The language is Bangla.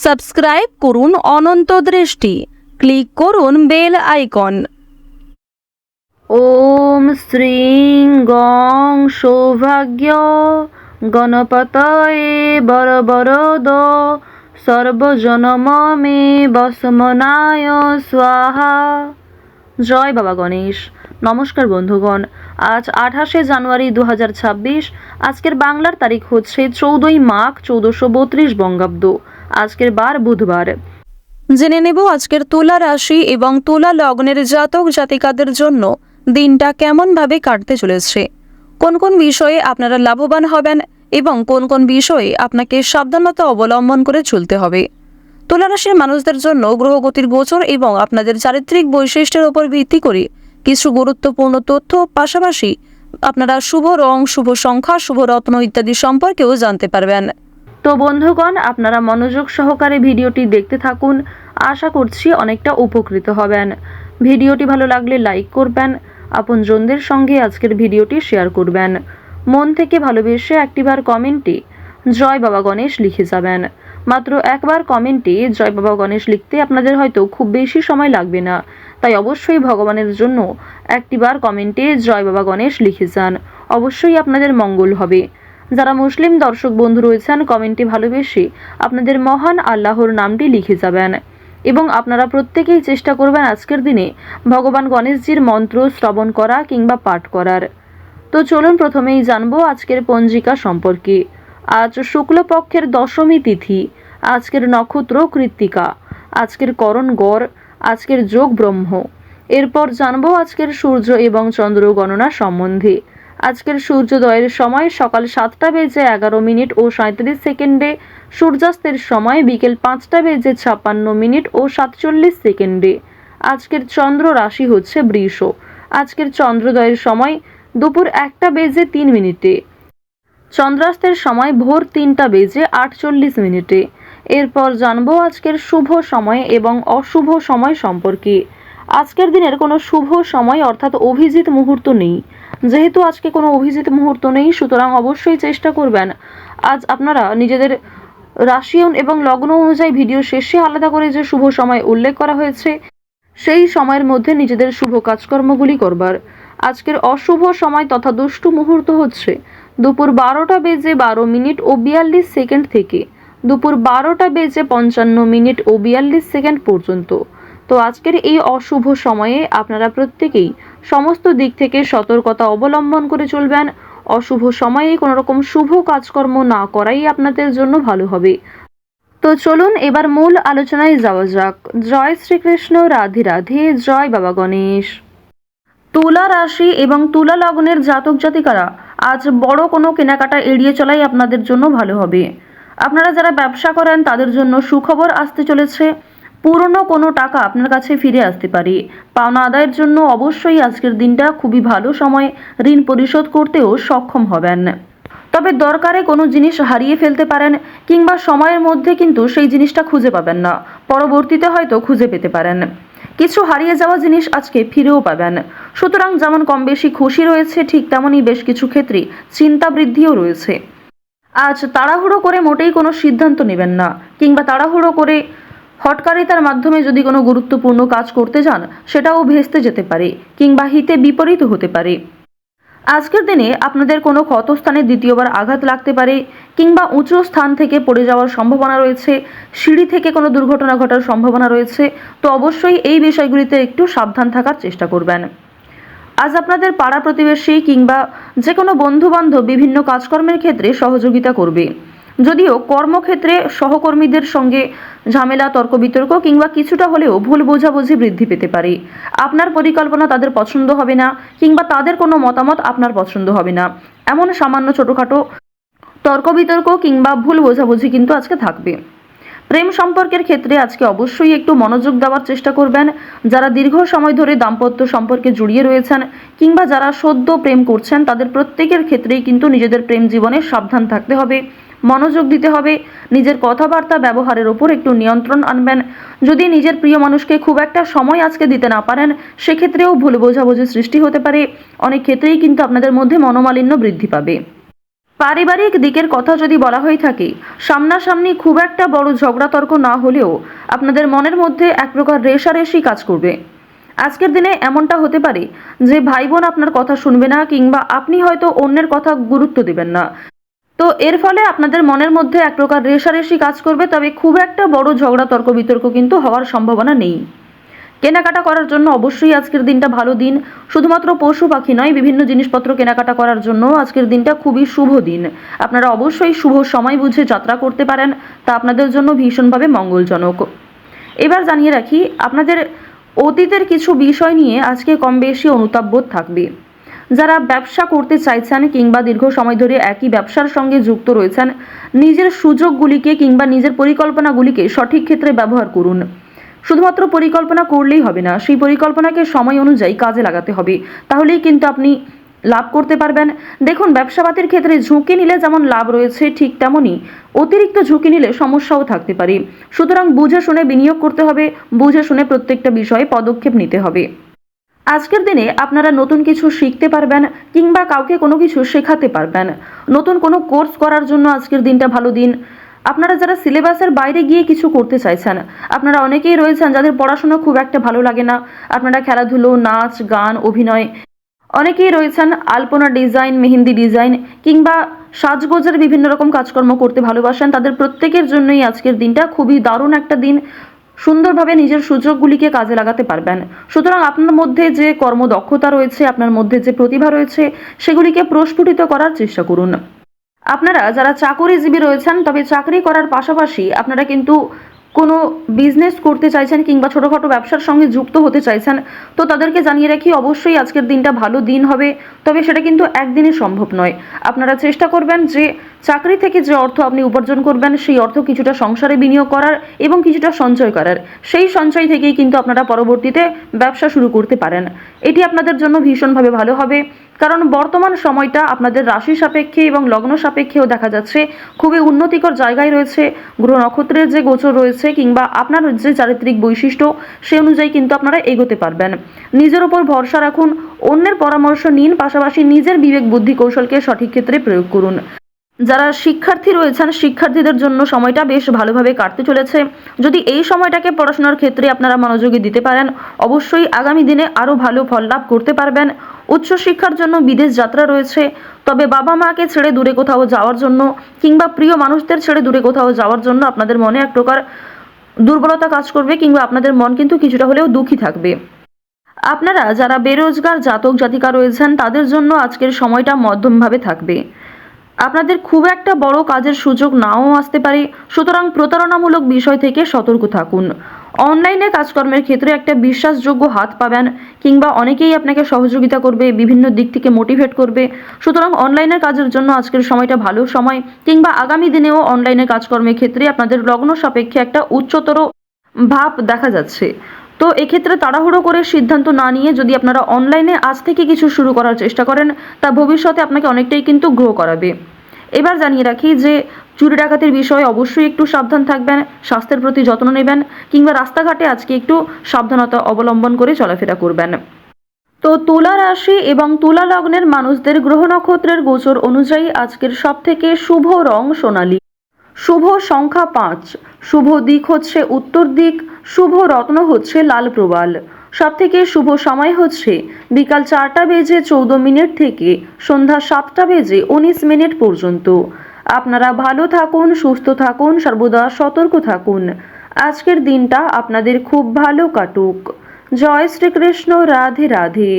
সাবস্ক্রাইব করুন অনন্ত দৃষ্টি, ক্লিক করুন বেল আইকন। ওম শ্রীং গং সৌভাগ্য গণপতয়ে বরবরদ সর্বজনম মে বসমনায় স্বাহা। জয় বাবা গণেশ। নমস্কার বন্ধুগণ, আজ 28শে জানুয়ারি 2026। আজকের বাংলার তারিখ হচ্ছে 14ই মাঘ 1432 বঙ্গাব্দ। আজকের বার বুধবার। জেনে নেব আজকের তুলা রাশি এবং তুলা লগ্নের জাতক জাতিকাদের জন্য দিনটা কেমনভাবে কাটতে চলেছে, কোন কোন বিষয়ে আপনারা লাভবান হবেন এবং কোন কোন বিষয়ে আপনাকে সাবধানতা অবলম্বন করে চলতে হবে। তুলা রাশির মানুষদের জন্য গ্রহগতির গোচর এবং আপনাদের চারিত্রিক বৈশিষ্ট্যের উপর ভিত্তি করে কিছু গুরুত্বপূর্ণ তথ্য, পাশাপাশি আপনারা শুভ রং, শুভ সংখ্যা, শুভ রত্ন ইত্যাদি সম্পর্কেও জানতে পারবেন। তো বন্ধুগণ, আপনারা মনোযোগ সহকারে ভিডিওটি দেখতে থাকুন। আশা করছি অনেকটা উপকৃত হবেন। ভিডিওটি ভালো লাগলে লাইক করবেন, আপনজনদের সঙ্গে আজকের ভিডিওটি শেয়ার করবেন। মন থেকে ভালোবেসে একটিবার কমেন্টে জয় বাবা গণেশ লিখে যাবেন। মাত্র একবার কমেন্টে জয় বাবা গণেশ লিখতে আপনাদের হয়তো খুব বেশি সময় লাগবে না, তাই অবশ্যই ভগবানের জন্য একটিবার কমেন্টে জয় বাবা গণেশ লিখে যান। অবশ্যই আপনাদের মঙ্গল হবে। যারা মুসলিম দর্শক বন্ধু রয়েছেন, কমেন্টে ভালোবেসে আপনাদের মহান আল্লাহর নামটি লিখে যাবেন এবং আপনারা প্রত্যেকেই চেষ্টা করবেন আজকের দিনে ভগবান গণেশজির মন্ত্র শ্রবণ করা কিংবা পাঠ করার। তো চলুন প্রথমেই জানবো আজকের পঞ্জিকা সম্পর্কে। আজ শুক্লপক্ষের দশমী তিথি, আজকের নক্ষত্র কৃত্তিকা, আজকের করণ গড়, আজকের যোগ ব্রহ্ম। এরপর জানবো আজকের সূর্য এবং চন্দ্র গণনা সম্বন্ধে। আজকের সূর্যোদয়ের সময় সকাল 7টা বেজে 11 মিনিট ও 37 সেকেন্ডে, সূর্যাস্তের সময় বিকেল 5টা বেজে 56 মিনিট ও 47 সেকেন্ডে। আজকের চন্দ্র রাশি হচ্ছে বৃষ। আজকের চন্দ্রোদয়ের সময় দুপুর 1টা বেজে 3 মিনিটে, চন্দ্রাস্তের সময় ভোর 3টা বেজে 48 মিনিটে। এরপর জানবো আজকের শুভ সময় এবং অশুভ সময় সম্পর্কে। আজকের দিনের কোনো শুভ সময় অর্থাৎ অভিজিৎ মুহূর্ত নেই। যেহেতু আজকে কোনো অভিজিৎ মুহূর্ত নেই, সুতরাং অবশ্যই চেষ্টা করবেন আজ আপনারা নিজেদের রাশি এবং লগ্ন অনুযায়ী ভিডিও শেষে আলাদা করে যে শুভ সময় উল্লেখ করা হয়েছে সেই সময়ের মধ্যে নিজেদের শুভ কাজকর্মগুলি করবার। আজকের অশুভ সময় তথা দুষ্টু মুহূর্ত হচ্ছে দুপুর 12টা বেজে 12 মিনিট ও 42 সেকেন্ড থেকে দুপুর 12টা বেজে 55 মিনিট ও 42 সেকেন্ড পর্যন্ত। তো আজকের এই অশুভ সময়ে আপনারা প্রত্যেকেই সমস্ত দিক থেকে সতর্কতা অবলম্বন করে চলবেন। অশুভ সময়ে কোনো রকম শুভ কাজকর্ম না করাই আপনাদের জন্য ভালো হবে। তো চলুন এবার মূল আলোচনায় যাওয়া যাক। জয় শ্রীকৃষ্ণ, রাধে রাধে, জয় বাবা গণেশ। তুলা রাশি এবং তুলা লগ্নের জাতক জাতিকারা আজ বড় কোনো কেনাকাটা এড়িয়ে চলাই আপনাদের জন্য ভালো হবে। আপনারা যারা ব্যবসা করেন তাদের জন্য সুখবর আসতে চলেছে। পুরনো কোনো টাকা আপনার কাছে ফিরে আসতে পারে। পাওনা আদায়ের জন্য অবশ্যই আজকের দিনটা খুবই ভালো সময়। ঋণ পরিশোধ করতেও সক্ষম হবেন। তবে দরকারে কোনো জিনিস হারিয়ে ফেলতে পারেন কিংবা সময়ের মধ্যে কিন্তু সেই জিনিসটা খুঁজে পাবেন না, পরবর্তীতে হয়তো খুঁজে পেতে পারেন। কিছু হারিয়ে যাওয়া জিনিস আজকে ফিরেও পাবেন। সুতরাং যেমন কম বেশি খুশি রয়েছে, ঠিক তেমনই বেশ কিছু ক্ষেত্রে চিন্তা বৃদ্ধিও রয়েছে। আজ তাড়াহুড়ো করে মোটেই কোনো সিদ্ধান্ত নেবেন না, কিংবা তাড়াহুড়ো করে হঠকারিতার মাধ্যমে যদি কোনো গুরুত্বপূর্ণ কাজ করতে যান সেটাও ভেস্তে যেতে পারে কিংবা হিতে বিপরীত হতে পারে। আজকের দিনে আপনাদের কোনো ক্ষতস্থানে দ্বিতীয়বার আঘাত লাগতে পারে কিংবা উঁচু স্থান থেকে পড়ে যাওয়ার সম্ভাবনা রয়েছে, সিঁড়ি থেকে কোনো দুর্ঘটনা ঘটার সম্ভাবনা রয়েছে। তো অবশ্যই এই বিষয়গুলিতে একটু সাবধান থাকার চেষ্টা করবেন। আজ আপনাদের পাড়া প্রতিবেশী কিংবা যে কোনো বন্ধুবান্ধব বিভিন্ন কাজকর্মের ক্ষেত্রে সহযোগিতা করবে। যদিও কর্মক্ষেত্রে সহকর্মীদের সঙ্গে ঝামেলা, তর্ক বিতর্ক কিংবা কিছুটা হলেও ভুল বোঝাবুঝি বৃদ্ধি পেতে পারে। আপনার পরিকল্পনা তাদের পছন্দ হবে না কিংবা তাদের কোনো মতামত আপনার পছন্দ হবে না, এমন সামান্য ছোটোখাটো তর্ক বিতর্ক কিংবা ভুল বোঝাবুঝি কিন্তু আজকে থাকবে। প্রেম সম্পর্কের ক্ষেত্রে আজকে অবশ্যই একটু মনোযোগ দেওয়ার চেষ্টা করবেন। যারা দীর্ঘ সময় ধরে দাম্পত্য সম্পর্কে জড়িয়ে রয়েছেন কিংবা যারা সদ্য প্রেম করছেন তাদের প্রত্যেকের ক্ষেত্রেই কিন্তু নিজেদের প্রেম জীবনে সাবধান থাকতে হবে, মনোযোগ দিতে হবে। নিজের কথাবার্তা ব্যবহারের ওপর একটু নিয়ন্ত্রণ আনবেন। যদি নিজের প্রিয় মানুষকে খুব একটা সময় আজকে দিতে না পারেন সেক্ষেত্রেও ভুল বোঝাবুঝির সৃষ্টি হতে পারে। অনেক ক্ষেত্রেই কিন্তু আপনাদের মধ্যে মনোমালিন্য বৃদ্ধি পাবে। পারিবারিক দিকের কথা যদি বলা হয়ে থাকে, সামনাসামনি খুব একটা বড় ঝগড়া তর্ক না হলেও আপনাদের মনের মধ্যে এক প্রকার রেষারেষি কাজ করবে। আজকের দিনে এমনটা হতে পারে যে ভাই বোন আপনার কথা শুনবে না, কিংবা আপনি হয়তো অন্যের কথা গুরুত্ব দিবেন না। তো এর ফলে আপনাদের মনের মধ্যে এক প্রকার রেষারেষি কাজ করবে, তবে খুব একটা বড় ঝগড়া তর্ক বিতর্ক কিন্তু হওয়ার সম্ভাবনা নেই। কেনাকাটা করার জন্য অবশ্যই আজকের দিনটা ভালো দিন। শুধুমাত্র পশু পাখি নয়, বিভিন্ন জিনিসপত্র কেনাকাটা করার জন্য আজকের দিনটা খুবই শুভ দিন। আপনারা অবশ্যই শুভ সময় বুঝে যাত্রা করতে পারেন, তা আপনাদের জন্য ভীষণভাবে মঙ্গলজনক। এবার জানিয়ে রাখি, আপনাদের অতীতের কিছু বিষয় নিয়ে আজকে কম বেশি অনুতাপবোধ থাকবে। যারা ব্যবসা করতে চাইছেন কিংবা দীর্ঘ সময় ধরে একই ব্যবসার সঙ্গে যুক্ত রয়েছেন, নিজের সুযোগগুলিকে কিংবা নিজের পরিকল্পনাগুলিকে সঠিক ক্ষেত্রে ব্যবহার করুন। শুধুমাত্র পরিকল্পনা করলেই হবে না, সেই পরিকল্পনাকে সময় অনুযায়ী কাজে লাগাতে হবে, তাহলেই কিন্তু আপনি লাভ করতে পারবেন। দেখুন, ব্যবসাপাতির ক্ষেত্রে ঝুঁকি নিলে যেমন লাভ রয়েছে, ঠিক তেমনই অতিরিক্ত ঝুঁকি নিলে সমস্যাও থাকতে পারে। সুতরাং বুঝে শুনে বিনিয়োগ করতে হবে, বুঝে শুনে প্রত্যেকটা বিষয়ে পদক্ষেপ নিতে হবে। আজকের দিনে আপনারা নতুন কিছু শিখতে পারবেন কিংবা কাউকে কোনো কিছু শেখাতে পারবেন। নতুন কোনো কোর্স করার জন্য আজকের দিনটা ভালো দিন। আপনারা যারা সিলেবাসের বাইরে গিয়ে কিছু করতে চাইছেন, আপনারা অনেকেই রয়েছেন যাদের পড়াশোনা খুব একটা ভালো লাগে না, আপনারা খেলাধুলো, নাচ, গান, অভিনয়, অনেকেই রয়েছেন আলপনা ডিজাইন, মেহেন্দি ডিজাইন কিংবা সাজগোজের বিভিন্ন রকম কাজকর্ম করতে ভালোবাসেন, তাদের প্রত্যেকের জন্যই আজকের দিনটা খুবই দারুণ একটা দিন। সুন্দরভাবে নিজের সুযোগগুলিকে কাজে লাগাতে পারবেন। সুতরাং আপনার মধ্যে যে কর্মদক্ষতা রয়েছে, আপনার মধ্যে যে প্রতিভা রয়েছে, সেগুলিকে প্রস্ফুটিত করার চেষ্টা করুন। আপনারা যারা চাকরিজীবী রয়েছেন, তবে চাকরি করার পাশাপাশি আপনারা কিন্তু কোনো বিজনেস করতে চাইছেন কিংবা ছোটোখাটো ব্যবসার সঙ্গে যুক্ত হতে চাইছেন, তো তাদেরকে জানিয়ে রাখি অবশ্যই আজকের দিনটা ভালো দিন হবে, তবে সেটা কিন্তু একদিনে সম্ভব নয়। আপনারা চেষ্টা করবেন যে চাকরি থেকে যে অর্থ আপনি উপার্জন করবেন, সেই অর্থ কিছুটা সংসারে বিনিয়োগ করার এবং কিছুটা সঞ্চয় করার। সেই সঞ্চয় থেকেই কিন্তু আপনারা পরবর্তীতে ব্যবসা শুরু করতে পারেন। এটি আপনাদের জন্য ভীষণভাবে ভালো হবে, কারণ বর্তমান সময়টা আপনাদের রাশি সাপেক্ষে এবং লগ্ন সাপেক্ষেও দেখা যাচ্ছে খুবই উন্নতিকর জায়গায় রয়েছে। গ্রহ নক্ষত্রের যে গোচর রয়েছে কিংবা আপনার যে চারিত্রিক বৈশিষ্ট্য, সে অনুযায়ী কিন্তু আপনারা এগোতে পারবেন। নিজের উপর ভরসা রাখুন, অন্যের পরামর্শ নিন, পাশাপাশি নিজের বিবেক বুদ্ধি কৌশলকে সঠিক ক্ষেত্রে প্রয়োগ করুন। যারা শিক্ষার্থী রয়েছেন, শিক্ষার্থীদের জন্য সময়টা বেশ ভালোভাবে কাটতে চলেছে। যদি এই সময়টাকে পড়াশোনার ক্ষেত্রে আপনারা মনোযোগী দিতে পারেন, অবশ্যই আগামী দিনে আরও ভালো ফল লাভ করতে পারবেন। উচ্চশিক্ষার জন্য বিদেশ যাত্রা রয়েছে, তবে বাবা মাকে ছেড়ে দূরে কোথাও যাওয়ার জন্য কিংবা প্রিয় মানুষদের ছেড়ে দূরে কোথাও যাওয়ার জন্য আপনাদের মনে এক প্রকার দুর্বলতা কাজ করবে, কিংবা আপনাদের মন কিন্তু কিছুটা হলেও দুঃখী থাকবে। আপনারা যারা বেরোজগার জাতক জাতিকা রয়েছেন, তাদের জন্য আজকের সময়টা মধ্যমভাবে থাকবে। আপনাদের খুব একটা বড় কাজের সুযোগ নাও আসতে পারে, সুতরাং প্রতারণামূলক বিষয় থেকে সতর্ক থাকুন। অনলাইনে কাজকর্মের ক্ষেত্রে একটা বিশ্বাসযোগ্য হাত পাবেন, কিংবা অনেকেই আপনাকে সহযোগিতা করবে, বিভিন্ন দিক থেকে মোটিভেট করবে। সুতরাং অনলাইনের কাজের জন্য আজকের সময়টা ভালো সময়, কিংবা আগামী দিনেও অনলাইনে কাজকর্মের ক্ষেত্রে আপনাদের লগ্ন সাপেক্ষে একটা উচ্চতর ভাব দেখা যাচ্ছে। তো এক্ষেত্রে তাড়াহুড়ো করে সিদ্ধান্ত না নিয়ে যদি আপনারা অনলাইনে আজ থেকে কিছু শুরু করার চেষ্টা করেন, তা ভবিষ্যতে আপনাকে অনেকটাই কিন্তু গ্রো করাবে। এবার জানিয়ে রাখি যে চুরি ডাকাতির বিষয়ে অবশ্যই একটু সাবধান থাকবেন, স্বাস্থ্যের প্রতি যত্ন নেবেন, কিংবা রাস্তাঘাটে আজকে একটু সাবধানতা অবলম্বন করে চলাফেরা করবেন। তো তুলা রাশি এবং তুলা লগ্নের মানুষদের গ্রহ নক্ষত্রের গোচর অনুযায়ী আজকের সবথেকে শুভ রং সোনালী, শুভ সংখ্যা 5, শুভ দিক হচ্ছে উত্তর দিক, শুভ রত্ন হচ্ছে লাল প্রবাল। সবথেকে শুভ সময় হচ্ছে বিকাল 4:14 থেকে সন্ধ্যা 7:19 পর্যন্ত। আপনারা ভালো থাকুন, সুস্থ থাকুন, সর্বদা সতর্ক থাকুন। আজকের দিনটা আপনাদের খুব ভালো কাটুক। জয় শ্রীকৃষ্ণ, রাধে রাধে।